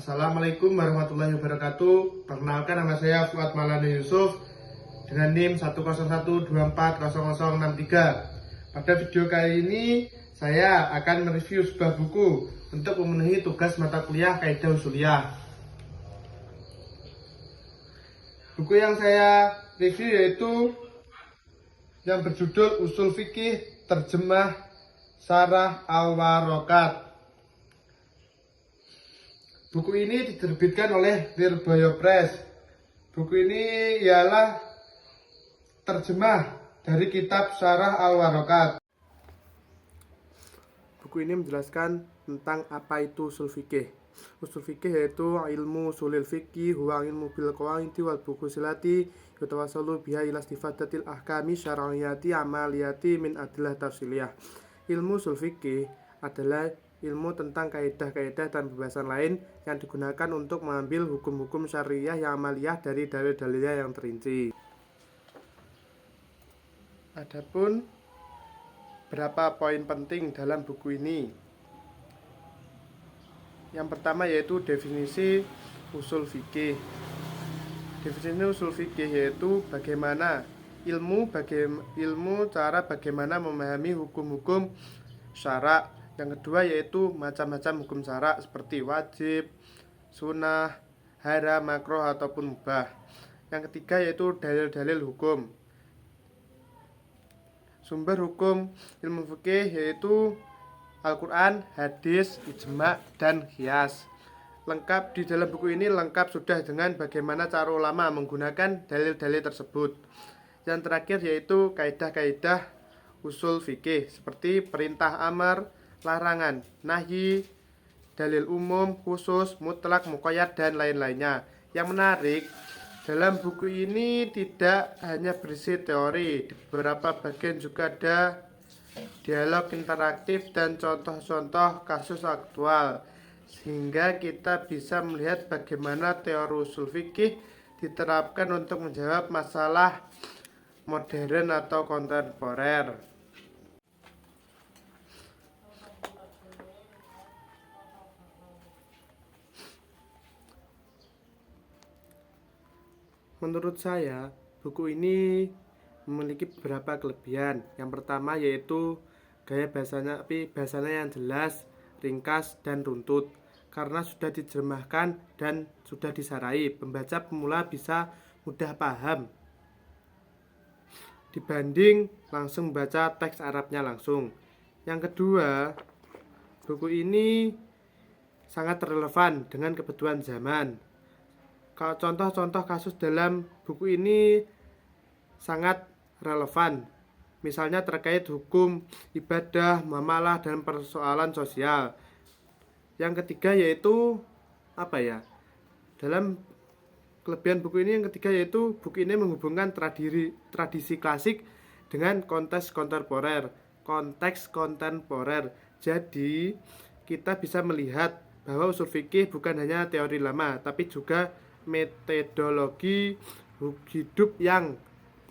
Assalamualaikum warahmatullahi wabarakatuh. Perkenalkan, nama saya Fuad Maulana Yusuf dengan NIM 101240063. Pada video kali ini saya akan mereview sebuah buku untuk memenuhi tugas mata kuliah Kaidah Ushuliyah. Buku yang saya review yaitu yang berjudul Ushul Fiqih Terjemah Syarah Al-Warokat. Buku ini diterbitkan oleh Lirboyo Press. Buku ini ialah terjemah dari kitab Syarah Al-Warokat. Buku ini menjelaskan tentang apa itu usul fikih. Usul fikih yaitu ilmu usulil fikih, huwa ilmu bil qawaidi wal bukusilati yutawassalu biha ila istifadatil ahkami syar'iyyati amaliyati min adillah tafsiliyah. Ilmu usul fikih adalah ilmu tentang kaidah-kaidah dan pembahasan lain yang digunakan untuk mengambil hukum-hukum syariah yang amaliyah dari dalil-dalilnya yang terinci. Adapun berapa poin penting dalam buku ini. Yang pertama yaitu definisi usul fikih. Definisi usul fikih yaitu bagaimana ilmu cara bagaimana memahami hukum-hukum syara'. Yang kedua yaitu macam-macam hukum syara' seperti wajib, sunnah, haram, makruh ataupun mubah. Yang ketiga yaitu dalil-dalil hukum. Sumber hukum ilmu fikih yaitu Al-Quran, hadis, ijma, dan qiyas. Lengkap di dalam buku ini lengkap sudah dengan bagaimana cara ulama menggunakan dalil-dalil tersebut. Yang terakhir yaitu kaidah-kaidah usul fikih seperti perintah amar, larangan, nahyi, dalil umum, khusus, mutlak, muqayyad, dan lain-lainnya. Yang menarik, dalam buku ini tidak hanya berisi teori, di beberapa bagian juga ada dialog interaktif dan contoh-contoh kasus aktual, sehingga kita bisa melihat bagaimana teori usul fikih diterapkan untuk menjawab masalah modern atau kontemporer. Menurut saya, buku ini memiliki beberapa kelebihan. Yang pertama yaitu gaya bahasanya yang jelas, ringkas, dan runtut. Karena sudah diterjemahkan dan sudah disarai, pembaca pemula bisa mudah paham dibanding langsung membaca teks Arabnya langsung. Yang kedua, buku ini sangat relevan dengan kebutuhan zaman. Contoh-contoh kasus dalam buku ini sangat relevan. Misalnya terkait hukum ibadah, muamalah, dan persoalan sosial. Yang ketiga yaitu dalam kelebihan buku ini yang ketiga yaitu buku ini menghubungkan tradisi klasik dengan konteks kontemporer. Jadi kita bisa melihat bahwa usul fikih bukan hanya teori lama, tapi juga metodologi hidup yang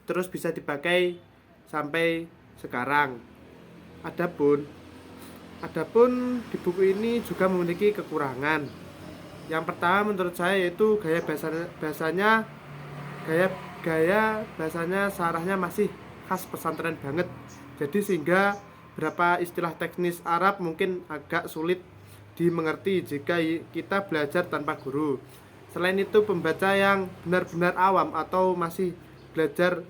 terus bisa dipakai sampai sekarang. Adapun di buku ini juga memiliki kekurangan. Yang pertama menurut saya yaitu gaya bahasanya sarahnya masih khas pesantren banget. Jadi sehingga beberapa istilah teknis Arab mungkin agak sulit dimengerti jika kita belajar tanpa guru. Selain itu, pembaca yang benar-benar awam atau masih belajar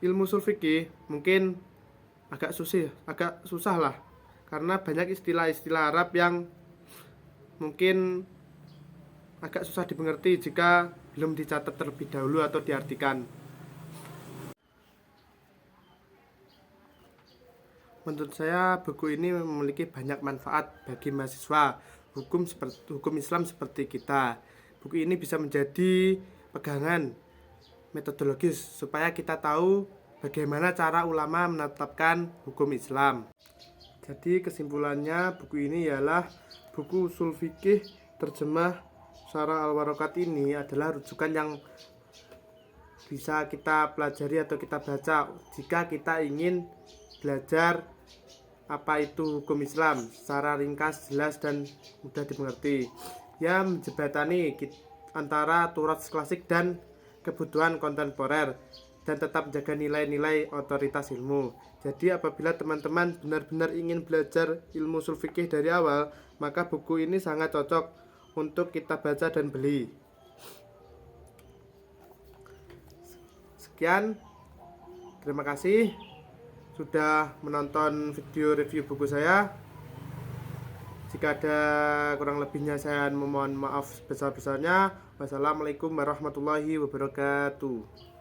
ilmu ushul fikih mungkin agak susah lah, karena banyak istilah-istilah Arab yang mungkin agak susah dimengerti jika belum dicatat terlebih dahulu atau diartikan. Menurut saya, buku ini memiliki banyak manfaat bagi mahasiswa hukum Islam seperti kita. Buku ini bisa menjadi pegangan metodologis supaya kita tahu bagaimana cara ulama menetapkan hukum Islam. Jadi kesimpulannya, buku ini ialah buku usul fikih terjemah Syarah Al-Warokat ini adalah rujukan yang bisa kita pelajari atau kita baca jika kita ingin belajar Apa itu hukum Islam? Secara ringkas, jelas, dan mudah dimengerti. Ya, menjembatani antara turas klasik dan kebutuhan kontemporer dan tetap menjaga nilai-nilai otoritas ilmu. Jadi apabila teman-teman benar-benar ingin belajar ilmu ushul fikih dari awal, maka buku ini sangat cocok untuk kita baca dan beli. Sekian, terima kasih sudah menonton video review buku saya. Jika ada kurang lebihnya saya memohon maaf sebesar-besarnya. Wassalamualaikum warahmatullahi wabarakatuh.